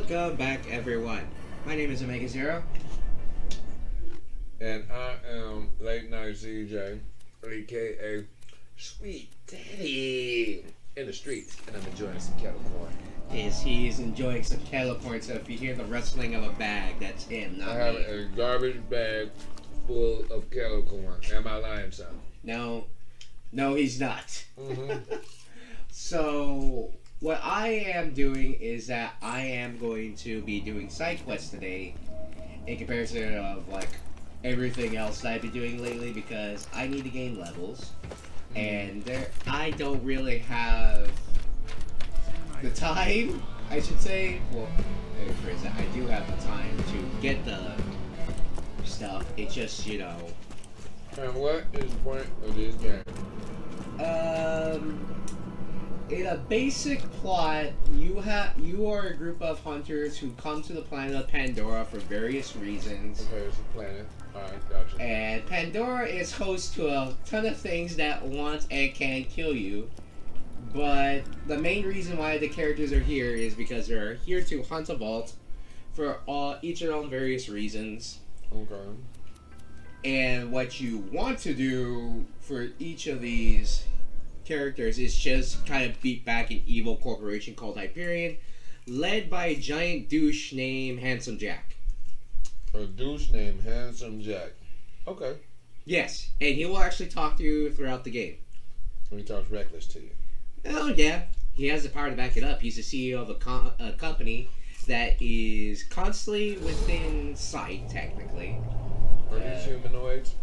Welcome back, everyone. My name is Omega Zero. And I am Late Night CJ, aka Sweet Daddy, in the streets, and I'm enjoying some kettle corn. Yes, he is enjoying some kettle corn, so if you hear the rustling of a bag, that's him, not I have me. a garbage bag full of kettle corn. Am I lying, son? No, he's not. Mm-hmm. So, what I am doing is that I am going to be doing side quests today in comparison of, like, everything else that I've been doing lately because I need to gain levels. And I don't really have the time, I should say. Well, rephrase that. I do have the time to get the stuff. It's just, you know. And what is the point of this game? In a basic plot, you are a group of hunters who come to the planet of Pandora for various reasons. Okay, it's a planet. Alright, gotcha. And Pandora is host to a ton of things that want and can kill you. But the main reason why the characters are here is because they're here to hunt a vault for each of their own various reasons. Okay. And what you want to do for each of these characters is just kind of beat back an evil corporation called Hyperion, led by a giant douche named Handsome Jack. A douche named Handsome Jack. Okay. Yes, and he will actually talk to you throughout the game. When he talks reckless to you. Oh yeah, he has the power to back it up. He's the CEO of a company that is constantly within sight, technically. Are these humanoids?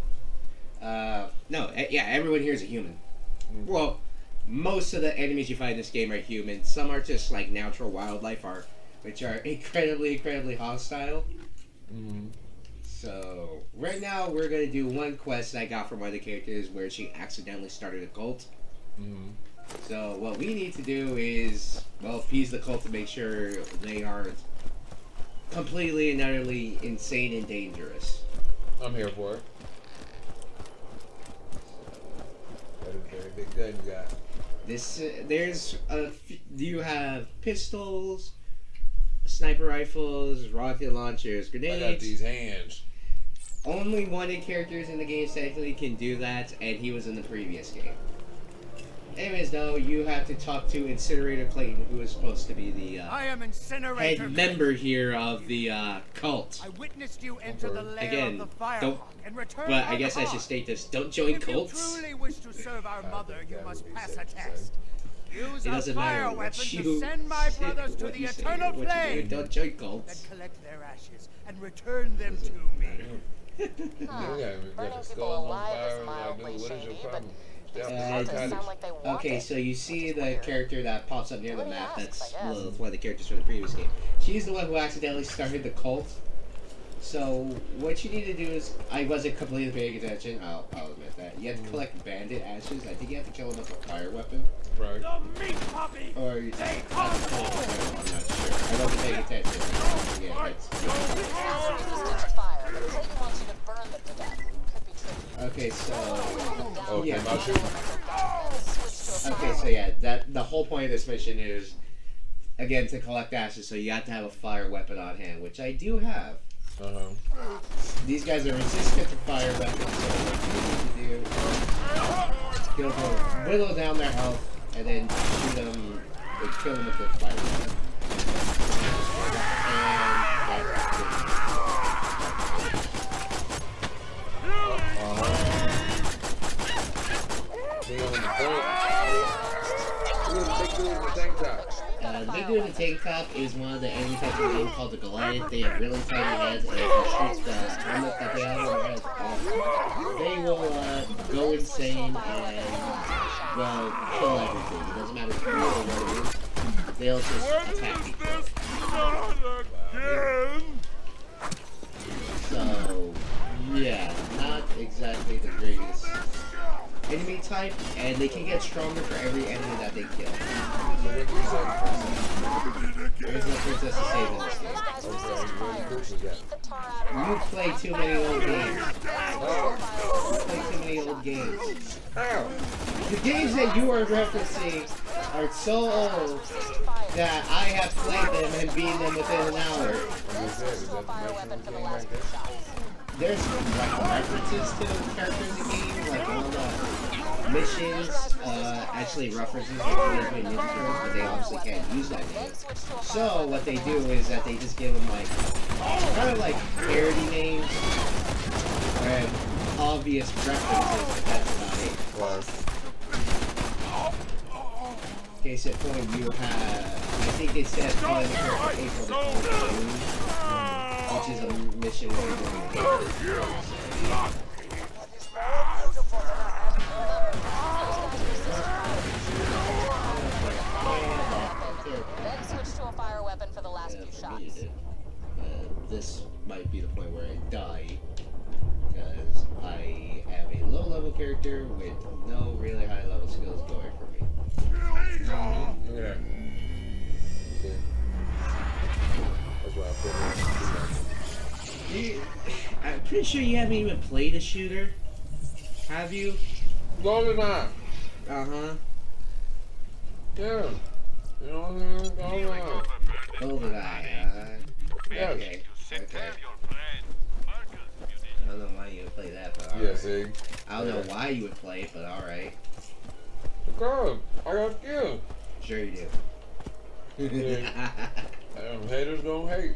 No, yeah, everyone here is a human. Well, most of the enemies you find in this game are human. Some are just like natural wildlife, which are incredibly hostile. Mm-hmm. So, right now we're going to do one quest that I got from one of the characters where she accidentally started a cult. Mm-hmm. So, what we need to do is, well, appease the cult to make sure they aren't completely and utterly insane and dangerous. I'm here for it. That is a very big gun you got. You have pistols, sniper rifles, rocket launchers, grenades. I got these hands. Only one of the characters in the game technically can do that, and he was in the previous game. Anyways, though, you have to talk to Incinerator Clayton, who is supposed to be the head member here of the cult. I witnessed you enter the lair of the Firehawk and return. But I guess I should state this: don't join cults. If you truly wish to serve our mother, you must pass a test. Use It a doesn't fire matter weapon what you to send my brothers to what the you say, eternal what you do. flame. Don't join cults. Then collect their ashes and return them to me. Okay, so you see the character that pops up near the map. That's Lilith, one of the characters from the previous game. She's the one who accidentally started the cult. So what you need to do is, I wasn't completely paying attention. I'll admit that. You have to collect bandit ashes. I think you have to kill them with a fire weapon. Right. The meat puppy. Or you I'm not sure. I wasn't paying attention. Yeah, okay, so Okay, yeah. my shoe. Okay, so yeah, the whole point of this mission is again to collect ashes. So you have to have a fire weapon on hand, which I do have. These guys are resistant to fire weapons, so what you need to do is whittle down their health and then shoot them and kill them with the fire weapon. The big dude in the tank top is one of the enemy types in the game called the Goliath. They have really tiny heads, and if you shoot the helmet that they have on their heads off, they will go insane and, well, kill everything. It doesn't matter who or what it is. They'll just attack people. So, yeah, not exactly the greatest enemy type, and they can get stronger for every enemy that they kill. There's no princess to save in this game. You play too many old games. You play too many old games. The games that you are referencing are so old that I have played them and beaten them within an hour. There's like references to characters in the game, like all the missions actually references the Teenage Mutant Ninja Turtles, but they obviously can't use that name. So what they do is that they just give them like kind of like parody names and obvious references, but that's about it. Case in point, you have, I think it says on the April the 22nd, which is a mission where you're going to Then switch to a fire weapon for the last few shots. This might be the point where I die, because I have a low-level character with no really high-level skills going for me. Yeah. That's why I put it. I'm pretty sure you haven't even played a shooter. Have you? GoldenEye. Uh-huh. Yeah. You know what I'm saying? GoldenEye. GoldenEye, Yes. Okay. Okay. I don't know why you would play that, but alright. Yeah, see? I don't know why you would play it, but alright. Because I got skills. Sure you do. Haters don't hate.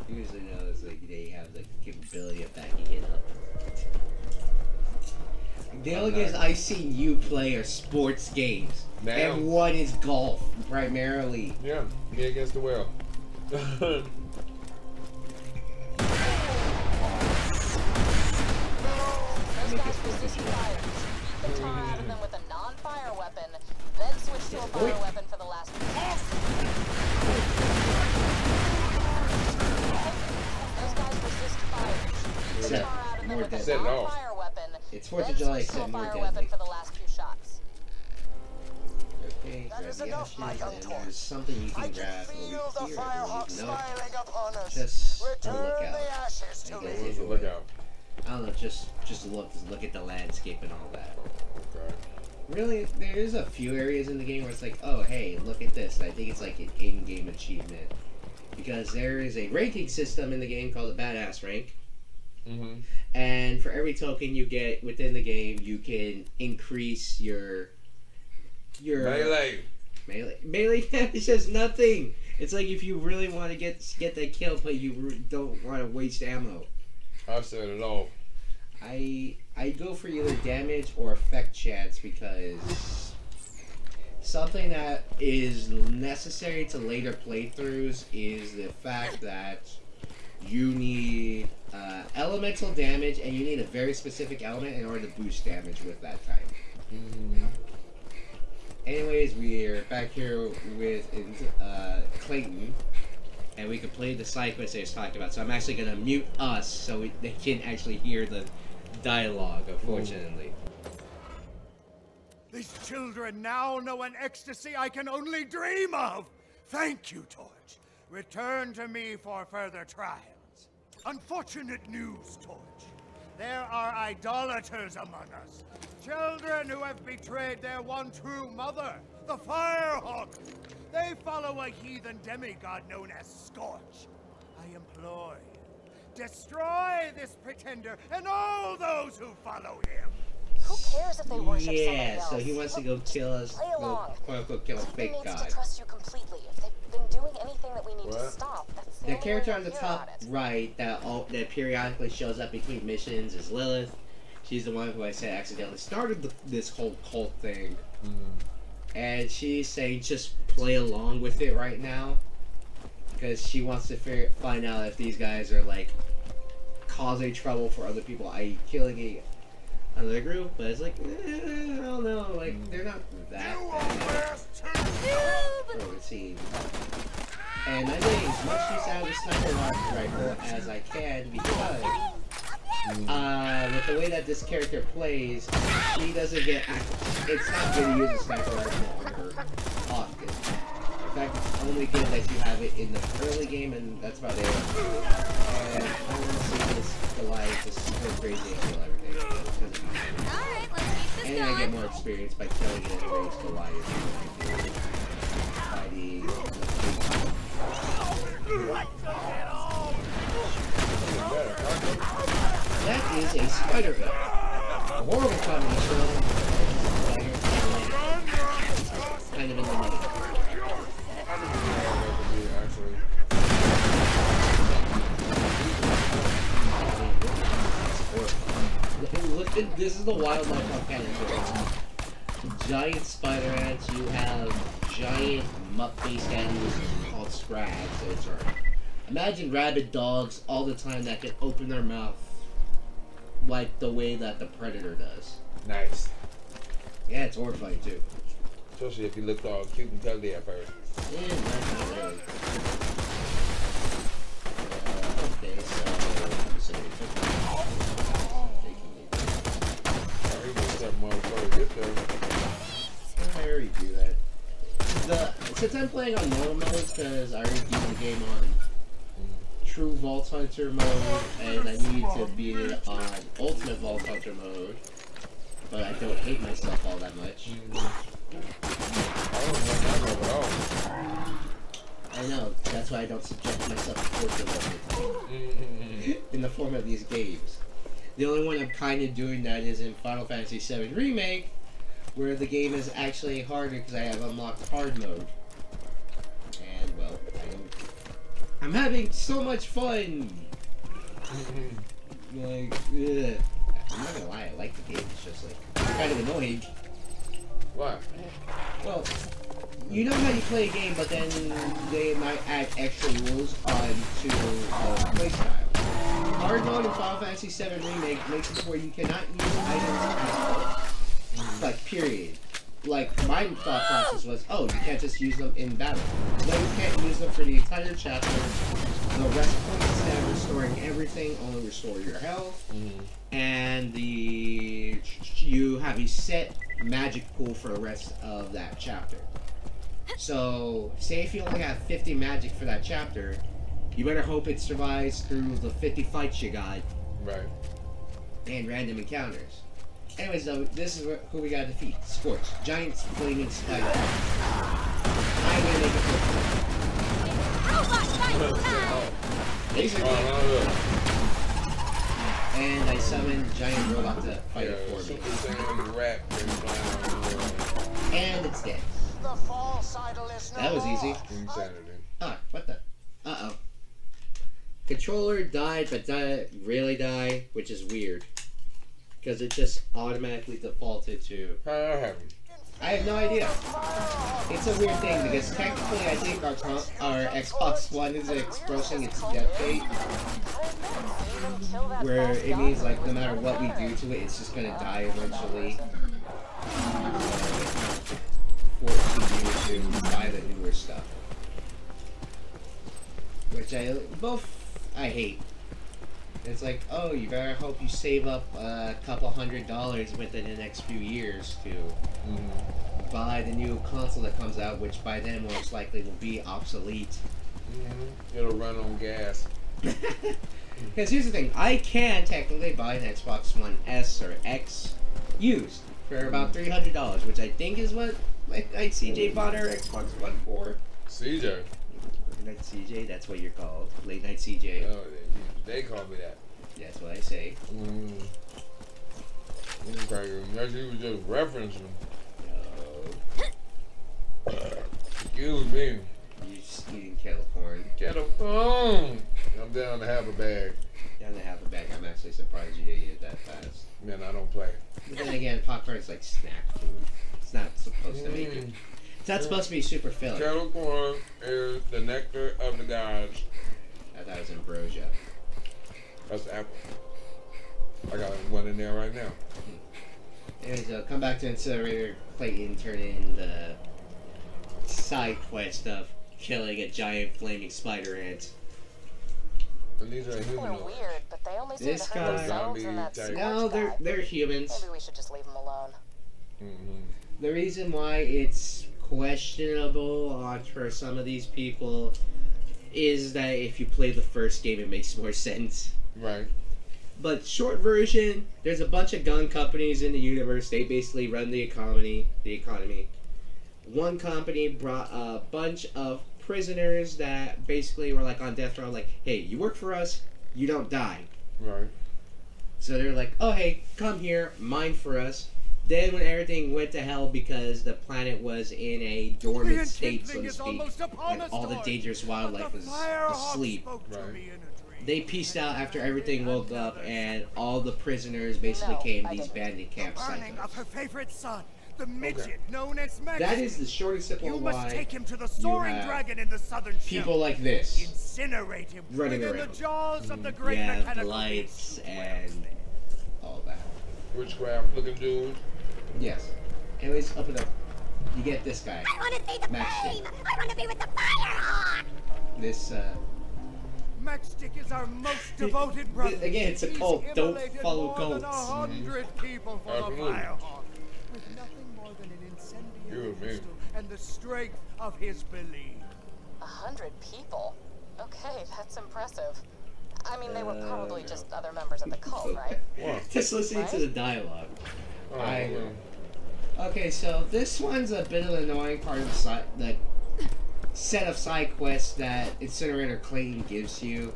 Usually knows like they have the capability of backing it up. The only games I've seen you play are sports games. Now. And one is golf, primarily. Yeah, me against the world. With a non-fire weapon, then switch to a fire weapon for the last few shots. Those guys resist fire. Except more with a deadly. non-fire weapon, It's 4th of July, except more fire deadly. weapon for the last few shots. Okay, That grab is the enough, my ashes, young and torch. there's something you I can can grab feel over the here. Firehawk No, smiling upon us. just a Return lookout. the ashes to I me. guess What's the lookout? I don't know, just look at the landscape and all that. Okay. Really, there's a few areas in the game where it's like, oh hey, look at this. I think it's like an in-game achievement. Because there is a ranking system in the game called the Badass Rank. Mm-hmm. And for every token you get within the game, you can increase your Melee. melee damage does nothing. It's like if you really want to get that kill, but you don't want to waste ammo. I've said it all. I go for either damage or effect chance because something that is necessary to later playthroughs is the fact that you need elemental damage and you need a very specific element in order to boost damage with that time. Mm-hmm. Anyways, we're back here with Clayton, and we can play the side quest they was talking about. So I'm actually going to mute us so they can actually hear the dialogue, unfortunately. These children now know an ecstasy I can only dream of. Thank you, Torch. Return to me for further trials. Unfortunate news, Torch. There are idolaters among us. Children who have betrayed their one true mother, the Firehawk. They follow a heathen demigod known as Scorch. I implore you, destroy this pretender and all those who follow him. Who cares if they worship somebody Yeah, else? so he wants to go kill us, Play along. quote unquote kill a Something fake needs god. to trust you completely. If they've been doing anything that we need to What? stop, that's the The only character way on the to hear top about it. right that periodically shows up between missions is Lilith. She's the one who I said accidentally started this whole cult thing. Mm-hmm. And she's saying just play along with it right now. Because she wants to find out if these guys are like causing trouble for other people, i.e. killing another group. But it's like, I don't know, like they're not that bad. So it seems. And I'm getting as much use out of the sniper rifle as I can because with the way that this character plays, she doesn't get. It's not good to use a sniper rifle on her often. In fact, it's only good that you have it in the early game, and that's about it. And I want to see this Goliath it's just so crazy to kill everything. Alright, let's keep this And going. I get more experience by killing it in ways to why you're That is a spider gun. A horrible combination. Kind of in the middle. Look at this is the wildlife on Canada. Giant spider ants. You have giant mutt-faced animals called scrags. Those are. Imagine rabid dogs all the time that can open their mouth like the way that the predator does. Nice. Yeah, it's horrifying too. Especially if you looked all cute and cuddly at first. Yeah, not really. Okay, so I already do that. Since I'm playing on normal mode, because I already do the game on true Vault Hunter mode, and I need to beat it on ultimate Vault Hunter mode, but I don't hate myself all that much. I know, that's why I don't subject myself to torture in the form of these games. The only one I'm kind of doing that is in Final Fantasy VII Remake, where the game is actually harder because I have unlocked hard mode. And, well, I'm having so much fun! Like, ugh. I'm not gonna lie, I like the game, it's just like, kind of annoying. Why? Well, you know how you play a game, but then they might add extra rules onto the playstyle. Hard mode in Final Fantasy VII Remake makes it where you cannot use items at all. Like, period. Like, my thought process was, oh, you can't just use them in battle. No, you can't use them for the entire chapter. The rest points instead of restoring everything, only restore your health. And you have a set magic pool for the rest of that chapter. So, say if you only have 50 magic for that chapter, you better hope it survives through the 50 fights you got. Right. And random encounters. Anyways, though, this is who we gotta defeat. Scorch. Giant flaming spider. I'm gonna make it basically. And I summoned giant robot to fight it for me. And it's dead. That was easy. Ah, what the? Uh-oh. Controller died, but didn't really die, which is weird. Because it just automatically defaulted to... How that happen? I have no idea. It's a weird thing, because technically I think our Xbox One is expressing its death fate. Where it means, like, no matter what we do to it, it's just gonna die eventually. Forcing you to buy the newer stuff. Which I hate. It's like, oh, you better hope you save up a couple $100 within the next few years to buy the new console that comes out, which by then most likely will be obsolete. It'll run on gas. Because here's the thing, I can technically buy an Xbox One S or X used for about $300, which I think is what Late Night CJ bought her Xbox One for. CJ? Late Night CJ, that's what you're called. Late Night CJ. Oh, they call me that. That's what I say. Unless you was just referencing. No. Excuse me. You're just eating kettle corn. Kettle corn! I'm down to half a bag. Down to half a bag. I'm actually surprised you didn't eat it that fast. Man, I don't play. But then again, popcorn is like snack food. It's not supposed to make you. It's not supposed to be super filling. Kettle corn is the nectar of the gods. I thought it was ambrosia. That's apple. I got one in there right now. Anyways, come back to Incinerator. Clayton turn in the side quest of killing a giant flaming spider ant. And these are People are humanoids. weird, but they only seem This to hurt guy- themselves and that Zombie No, Scorch they're guy. humans. Maybe we should just leave them alone. The reason why it's questionable for some of these people is that if you play the first game, it makes more sense. Right. But short version, there's a bunch of gun companies in the universe. They basically run the economy. One company brought a bunch of prisoners that basically were like on death row. Like, hey, you work for us, you don't die. Right. So they're like, oh hey, come here, mine for us. Then when everything went to hell because the planet was in a dormant state, so to speak, and all the dangerous wildlife was asleep, they pieced out after everything woke up, and all the prisoners basically came these bandit camp Burning of her psychos. favorite son, the midget known as Mexico. That is the short and simple You must why take him to the soaring have dragon in the southern people shelf. like this Incinerate him running within around. the jaws of the You great have mechanical lights beast who and dwells there. all that. Witchcraft looking dude. Yes. Anyways, open up. You get this guy. I want to see the flame! I want to be with the Firehawk! This, Matchstick is our most devoted brother. Again, it's a He's cult. Don't immolated follow more cults. than 100 people for the Absolutely. Firehawk, with nothing more than an incendiary You and me. pistol and the strength of his belief. 100 people? Okay, that's impressive. I mean, they were probably just other members of the cult, right? What? Just listening to Right? the dialogue. Oh, I well. Okay, so this one's a bit of an annoying part of the set of side quests that Incinerator Clayton gives you,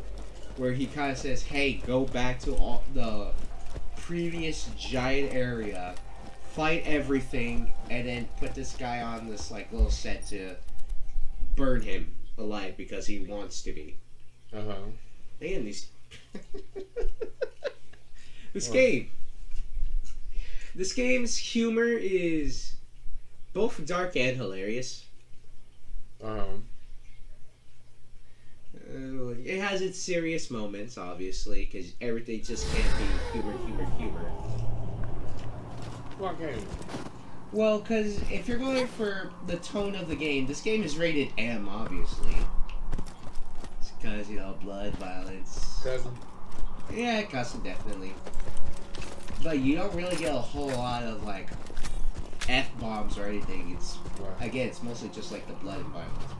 where he kind of says, "Hey, go back to all the previous giant area, fight everything, and then put this guy on this like little set to burn him alive because he wants to be." Uh-huh. Man, these this What? game. This game's humor is both dark and hilarious. Uh-huh. It has its serious moments, obviously, because everything just can't be humor. What game? Well, because if you're going for the tone of the game, this game is rated M, obviously. Because, you know, blood, violence. Cousin? Yeah, cussing, definitely. But you don't really get a whole lot of, like, F-bombs or anything. It's, Right. again, it's mostly just, like, the blood and violence.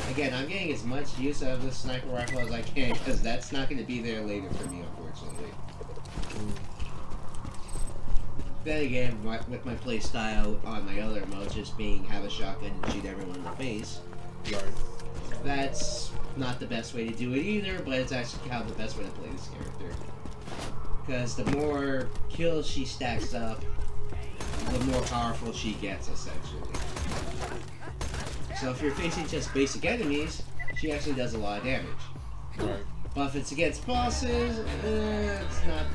Again, I'm getting as much use out of this sniper rifle as I can, because that's not going to be there later for me, unfortunately. Then again, with my play style on my other mode, just being have a shotgun and shoot everyone in the face, Right. that's not the best way to do it either, but it's actually kind of the best way to play this character. Because the more kills she stacks up, the more powerful she gets, essentially. So if you're facing just basic enemies, she actually does a lot of damage. Right. But if it's against bosses, it's not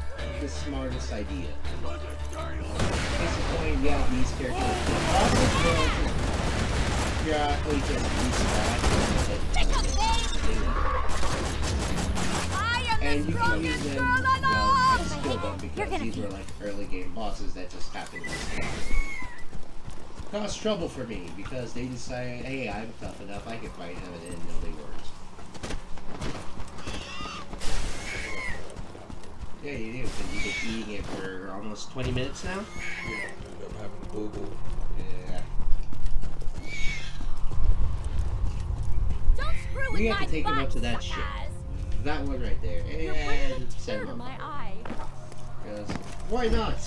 the smartest idea. Basically, yeah, these characters, bosses will periodically just and you can use them, well, just kill them because these were like early game bosses that just happened to cause trouble for me because they decided, hey, I'm tough enough, I can fight him, and then nobody works. Yeah, you do, because you've been eating it for almost 20 minutes now? Yeah, end up having a boo-boo. Yeah. Don't screw with We have my to take him up to that butt, ship. suckers. That one right there. You're bringing And a send tear to him my up. eye. Because why not?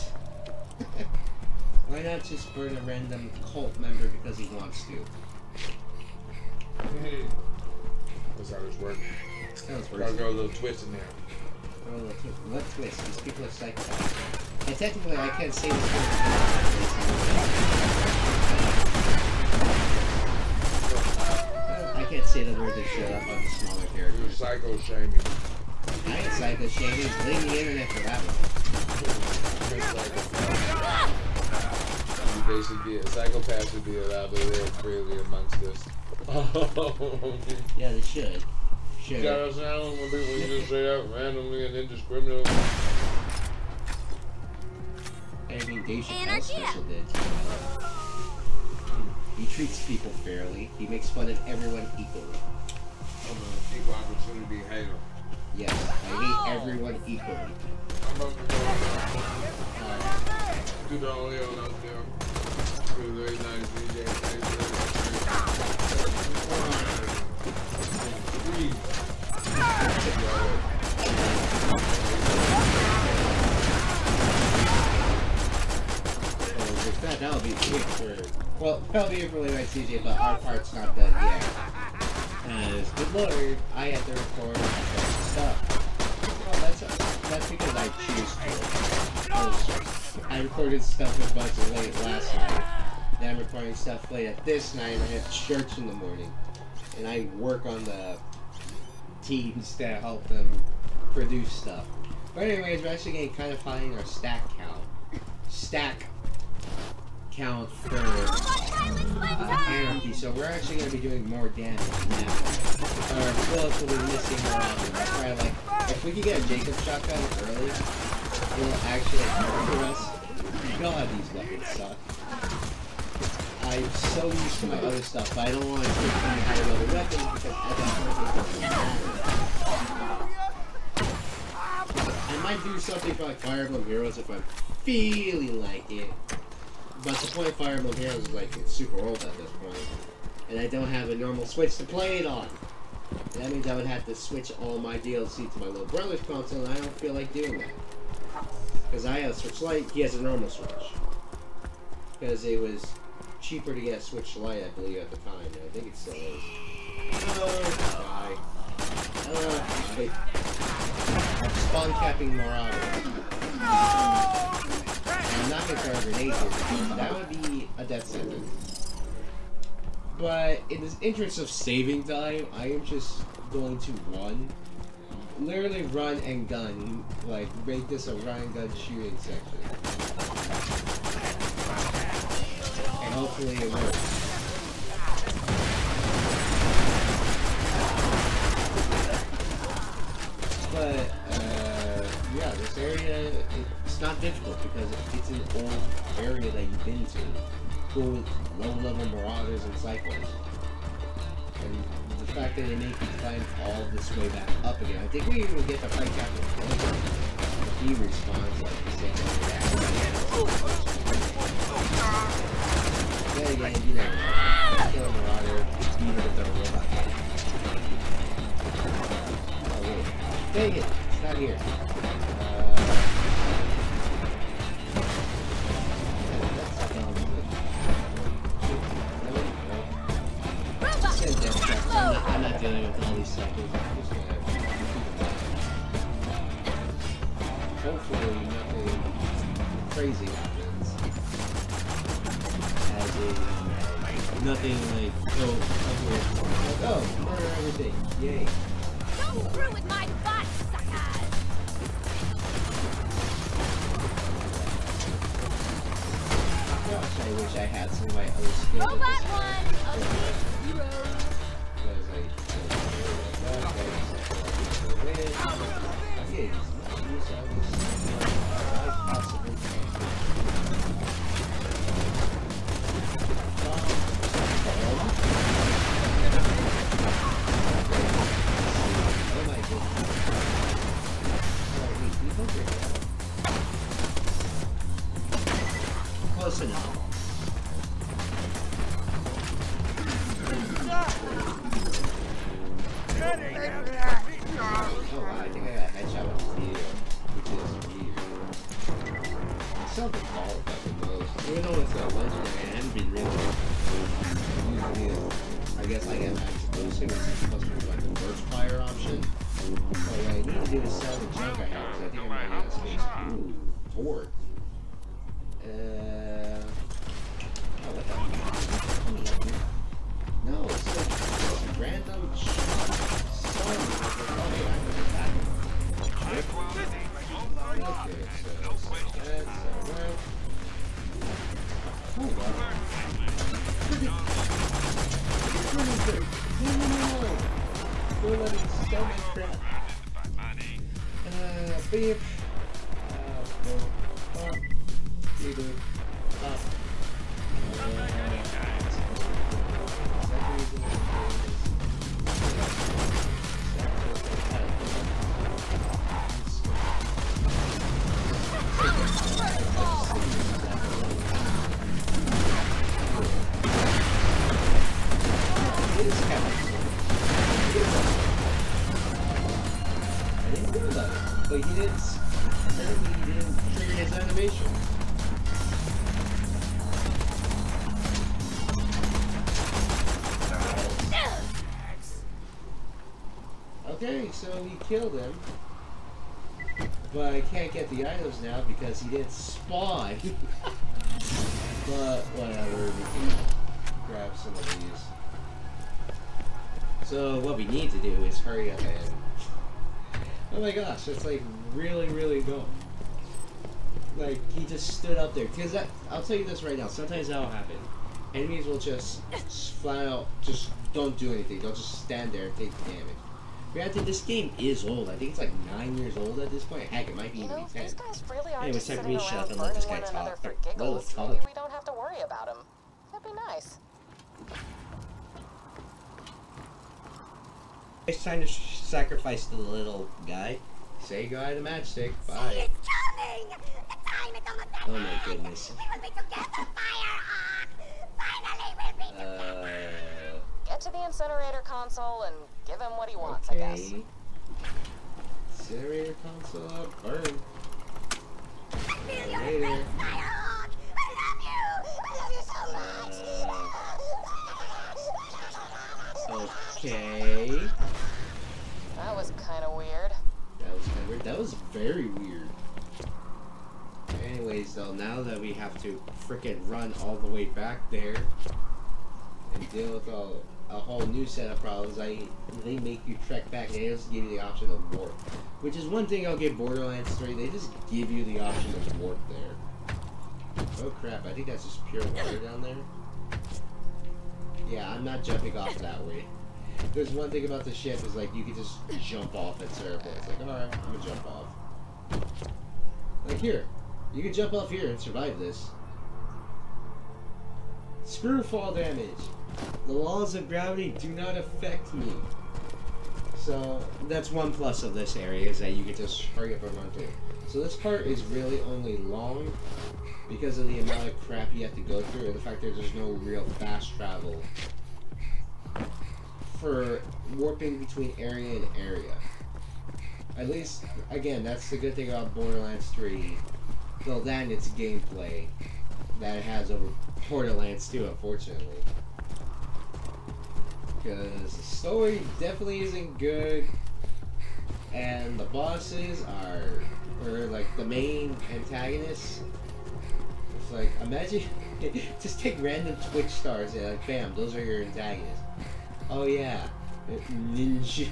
Why not just burn a random cult member because he wants to? That's how this works. That was Gotta worse. go a little twist in there. Oh, what twist? These people are psychopaths. And technically, I can't say this word. I can't say the word to shut up on the smaller You're characters. psycho shaming. I ain't psycho shaming. Blame the internet for that one. You basically a psychopath should be allowed to live freely amongst us. Yeah, they should. Sure. Got us down when people just say that randomly and indiscriminately. I mean, Dave Chappelle Anarchy. special did. He treats people fairly. He makes fun of everyone equally. I'm an equal opportunity hater. Yes, I hate everyone equally. I'm about to go do the only on out there. Really nice DJ. That'll be quick for. Well, that'll be it for later, CJ, but our part's not done yet. As good lord, I had to record stuff. Well, that's because I choose to. I recorded stuff a bunch of late last night. Then I'm recording stuff late at this night, and I have church in the morning. And I work on the teams to help them produce stuff. But anyways, we're actually getting kind of high in our stack count. Stack count for Anarchy, so we're actually going to be doing more damage now. Or relatively missing more often. That's why I like, if we could get a Jacob shotgun early, it'll actually cover us. God, these weapons suck. I'm so used to my other stuff, but I don't want to take any higher level weapons because at that point it doesn't matter. I might do something for like Fire Emblem Heroes if I'm feeling like it. But the point of Fire Emblem Heroes is like it's super old at this point. And I don't have a normal Switch to play it on. And that means I would have to switch all my DLC to my little brother's console, and I don't feel like doing that. Because I have a Switch Lite, he has a normal Switch. Because it was cheaper to get a Switch Lite, I believe, at the time, and I think it still is. Die. Spawn capping Marauder. I'm not going to throw a grenade here. That would be a death sentence. But in the interest of saving time, I am just going to literally run and gun. Like, make this a run and gun shooting section. And hopefully it works. But, yeah, this area, it's not difficult because it's an old area that you've been to. Full with low-level Marauders and Cyclones. And the fact that they make you climb all this way back up again. I think we even get to fight Captain Flamer. He responds like the same way back. Then again, you know, kill a Marauder, even if they're a robot. Oh, wait. Dang it! It's not here. I'm not dealing with all these cycles. I'm just gonna hopefully nothing crazy happens. As in, nothing like oh, murder everything. Yay. Go through with my butt, suckers! Gosh, I wish I had some of my other skills. Robot one, elite hero. Close enough. Oh wow, I think I got a headshot with the video, which is weird. It's something called that the most. Even though it's a legendary, I haven't been really using it. I guess I get max explosive, it's supposed to be like the burst fire option. So what I need to do is sell the junk I have, because I think I'm running out of space. Ooh, Tort. Oh, what the fuck? No, it's like random beep. But apparently he didn't trigger his animation. Okay, so we killed him. But I can't get the items now because he didn't spawn. But whatever, we can grab some of these. So what we need to do is hurry up and... Oh my gosh, that's like really, really dumb. Like, he just stood up there. Because I'll tell you this right now, sometimes that'll happen. Enemies will just flat out, just don't do anything. They'll just stand there and take the damage. Granted, this game is old. I think it's like 9 years old at this point. Heck, it might be even 10. These guys really are Anyway, just time for sitting me to shut around up and let this guy burning one another talk. for giggles. Talk. Maybe we don't have to worry about him. That'd be nice. It's time to sacrifice the little guy. Say goodbye to the matchstick. Bye. She is coming! The time is almost at Oh my hand. goodness. We will be together, Firehawk! Finally, we'll be together! Get to the incinerator console and give him what he wants, I guess. Incinerator console up. Burn. I feel your Later. embrace, Firehawk! I love you! I love you so much! Okay. That was kind of weird. That was kind of weird. That was very weird. Anyways, though, now that we have to frickin' run all the way back there and deal with a whole new set of problems, they make you trek back and they just give you the option of warp. Which is one thing I'll give Borderlands 3, they just give you the option of warp there. Oh crap, I think that's just pure water down there. Yeah, I'm not jumping off that way. There's one thing about the ship is like you can just jump off at certain points. Like, alright, I'm gonna jump off. Like here. You can jump off here and survive this. Screw fall damage. The laws of gravity do not affect me. So that's one plus of this area is that you can just hurry up and run through. So this part is really only long because of the amount of crap you have to go through and the fact that there's no real fast travel for warping between area and area. At least, again, that's the good thing about Borderlands 3. Well, that and its gameplay that it has over Borderlands 2, unfortunately. Because the story definitely isn't good, and the bosses are like the main antagonists. It's like, imagine, just take random Twitch stars and like, bam, those are your antagonists. Oh yeah, Ninja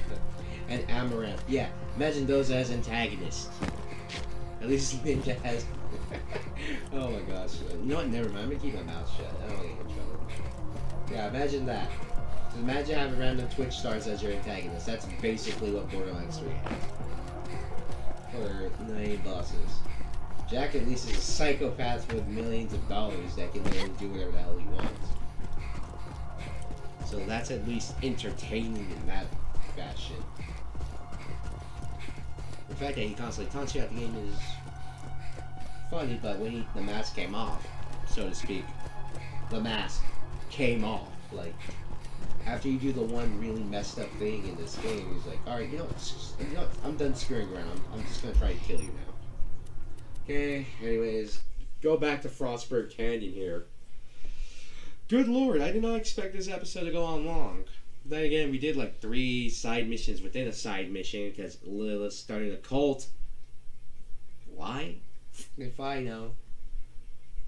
and Amaranth. Yeah, imagine those as antagonists. At least Ninja has. Oh my gosh. You know what? Never mind. I'm gonna keep my mouth shut. I don't want to get in trouble. Yeah, imagine that. Just imagine having random Twitch stars as your antagonists. That's basically what Borderlands 3 has. For the main bosses. Jack at least is a psychopath with millions of dollars that can literally do whatever the hell he wants. So that's at least entertaining in that fashion. The fact that he constantly taunts you at the game is funny, but when the mask came off, so to speak, the mask came off. Like, after you do the one really messed up thing in this game, he's like, alright, you know what, I'm done screwing around. I'm just gonna try to kill you now. Okay, anyways, go back to Frostburg Canyon here. Good lord, I did not expect this episode to go on long. Then again, we did like 3 side missions within a side mission because Lilith started a cult. Why? If I know.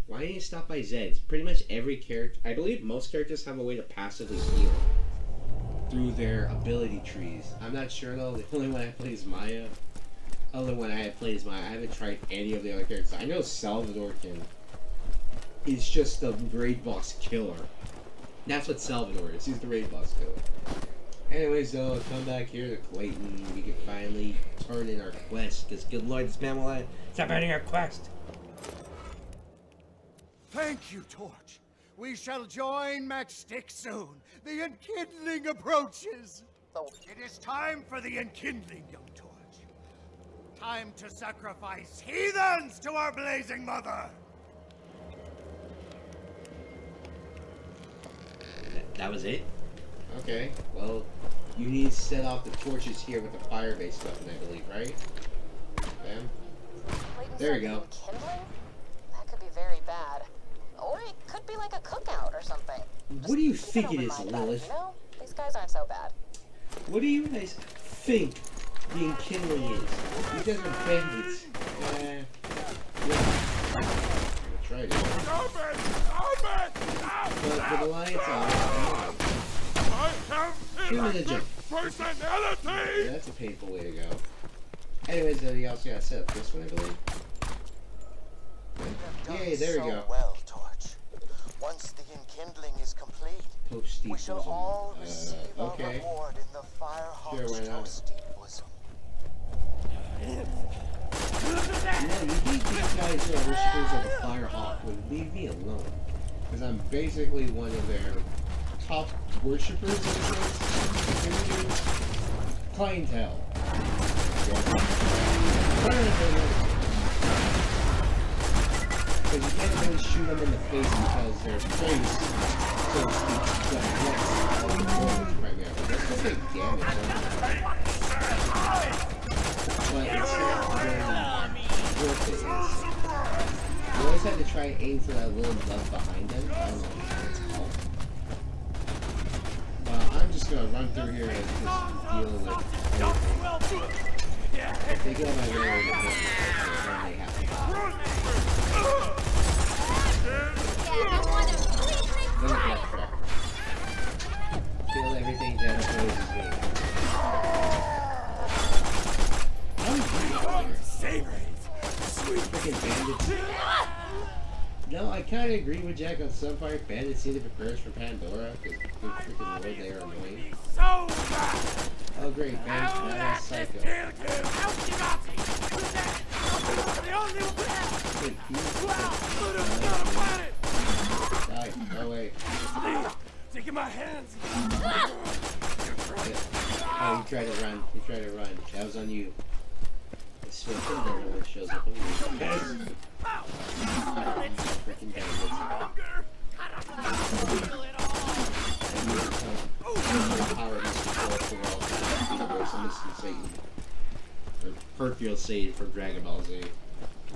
Why didn't you stop by Zed's? Pretty much every character, I believe most characters have a way to passively heal through their ability trees. I'm not sure though, the only one I play is Maya. Other one I have played is Maya. I haven't tried any of the other characters. I know Salvador can. He's just the raid boss killer. That's what Salvador is. He's the raid boss killer. Anyways, though, come back here to Clayton. We can finally turn in our quest. Because, good lord, this man will stop ending our quest. Thank you, Torch. We shall join Matchstick soon. The enkindling approaches. It is time for the enkindling, young Torch. Time to sacrifice heathens to our blazing mother. That was it? Okay, well, you need to set off the torches here with the fire-based weapon, I believe, right? am. Waiting There for you go. Kindling? That could be very bad. Or it could be like a cookout or something. What do you Just think keep it an is, open mind about it, Lilith? you know? These guys aren't so bad. What do you guys think the enkindling is? You guys are bandits. Yeah. Try it. But with Alliance on, shoot him in the jump. Yeah, that's a painful way to go. Anyways, you also got set up this one, I believe. Yay, there we go. Well, Torch. Once the enkindling is complete, Toasty we shall bosom. all receive Okay. our reward in the Firehawk's Sure, why not? toasty bosom. Yeah, you think these guys who are worshippers of the Firehawk would leave me alone. Because I'm basically one of their top worshippers, in a sense. Clientele. Because you can't really shoot them in the face because their face, so to speak, deflects all the bullets primarily. That's just big damage on them. But it's not really worth it. You always have to try and aim for that little nub behind them. I don't know what it's called. I'm just gonna run through here and just deal with everything. If they get on my way, then they have to die. Don't get trapped. Kill everything that opposes me. Freaking bandits. No, I kind of agree with Jack on some part. Bandits need to prepare for Pandora, because good freaking lord, they are annoying. Oh great, badass psycho. Wait, die, go away. Taking my hands. Oh, he tried to run. He tried to run. That was on you. I swear, no one shows up on you. Freaking bandits. Or Perfield Sage from Dragon Ball Z,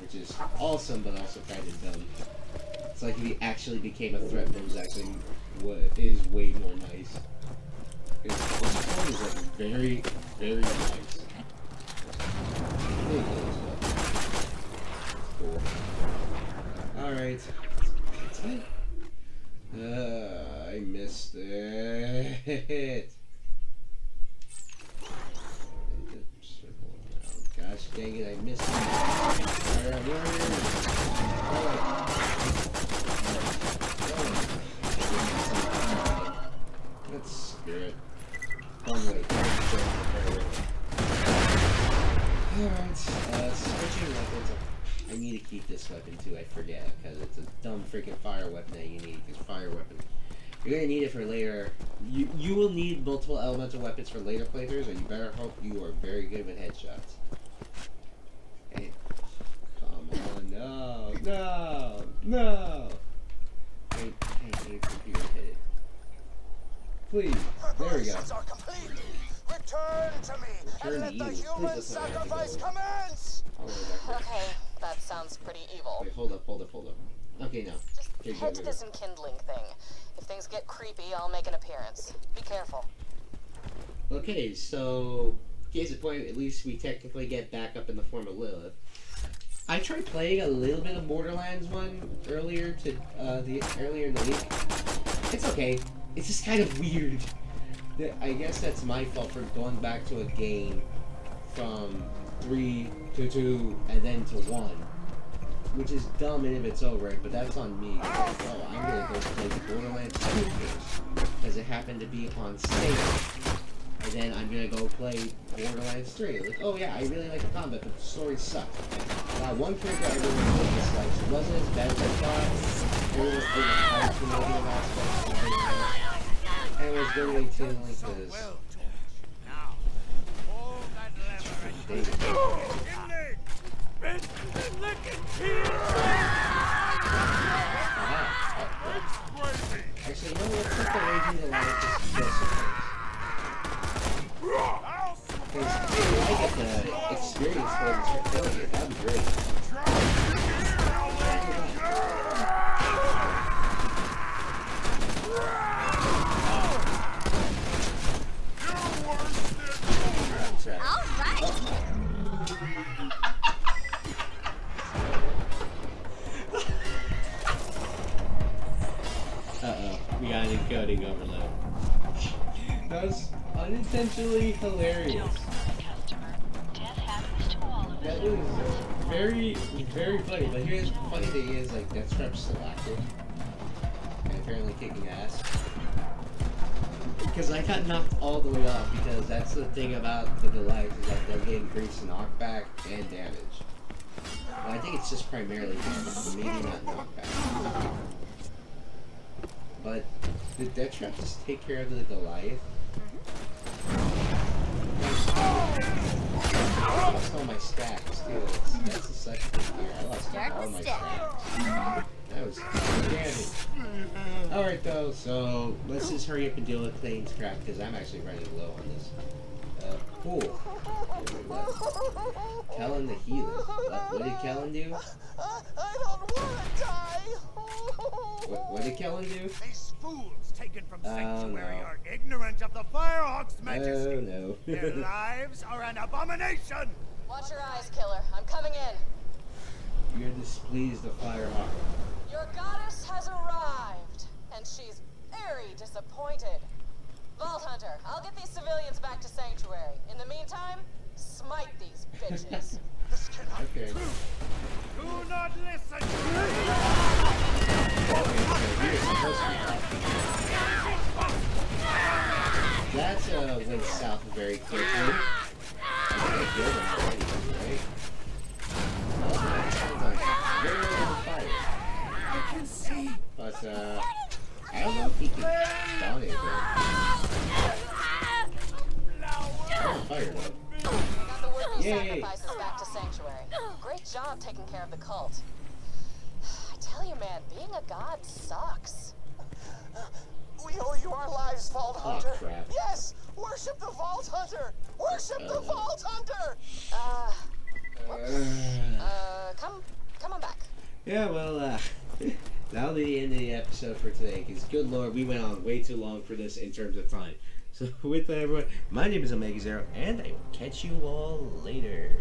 which is awesome but also kind of dumb. It's like if he actually became a threat, but was actually what is way more nice. His form is like very, very nice. Cool. Alright. I missed it. Gosh dang it, I missed it. Alright, warrior. Let's spirit. One way. Alright, switching weapons. I need to keep this weapon too, I forget, because it's a dumb freaking fire weapon that you need, because fire weapon. You're gonna need it for later. You will need multiple elemental weapons for later playthroughs, and you better hope you are very good with headshots. Hey, come on, no, no, no! Hey, you're gonna hit it. Please, there we go. Are complete. Return to me and let the human sacrifice commence. Okay, that sounds pretty evil. Wait, hold up. Okay, now. Just head to this enkindling thing. If things get creepy, I'll make an appearance. Be careful. Okay, so case in point, at least we technically get back up in the form of Lilith. I tried playing a little bit of Borderlands 1 earlier in the week. It's okay. It's just kind of weird. I guess that's my fault for going back to a game from 3 to 2 and then to 1. Which is dumb in of its own right, but that's on me. Oh, I'm gonna go play the Borderlands 2 game. Because it happened to be on sale. And then I'm gonna go play Borderlands 3. Like, oh yeah, I really like the combat, but the story sucked. One character I really disliked. She wasn't as bad as I thought. It was overpowered for negative aspects. And it was really too like this. Actually, you know what? Let's let the Raging Alliance just kill some things. Because I get the experience for the start killing it. That'd be great. Uh-oh, we got an encoding overload. That was unintentionally hilarious. That was very, very funny. But here's the funny thing is, like, Deathtrap's still active. And apparently kicking ass. Because I got knocked all the way off, because that's the thing about the Goliath, is that they'll get increased knockback and damage. Well, I think it's just primarily damage, maybe not knockback. But did Deathtrap just take care of the Goliath? I lost all my stacks too. That's the second thing here. I lost all my stacks. That was damage. Alright though, so let's just hurry up and deal with Thane's crap because I'm actually running low on this. Cool. Kellen the healer. What did Kellen do? I don't want to die. What did Kellen do? These fools taken from Sanctuary no. are ignorant of the Firehawk's majesty. Oh no. Their lives are an abomination. Watch your eyes, killer. I'm coming in. You're displeased the Firehawk. Your goddess has arrived, and she's very disappointed. Vault Hunter, I'll get these civilians back to Sanctuary. In the meantime, smite these bitches. This cannot Okay. be true. Do not listen to me. That's went south very quickly. I think I killed him already, right? Oh, that sounds like very on fire. I can see. But I don't know if he can spawn it. On fire though. Got the worthy Yay. sacrifices back to Sanctuary. Great job taking care of the cult. I tell you, man, being a god sucks. We owe you our lives, Vault Hunter. Crap. Yes, worship the Vault Hunter. Worship the Vault Hunter. Come on back. Yeah, well, that'll be the end of the episode for today, because good lord, we went on way too long for this in terms of time. So with that, everyone, my name is Omega Zero, and I will catch you all later.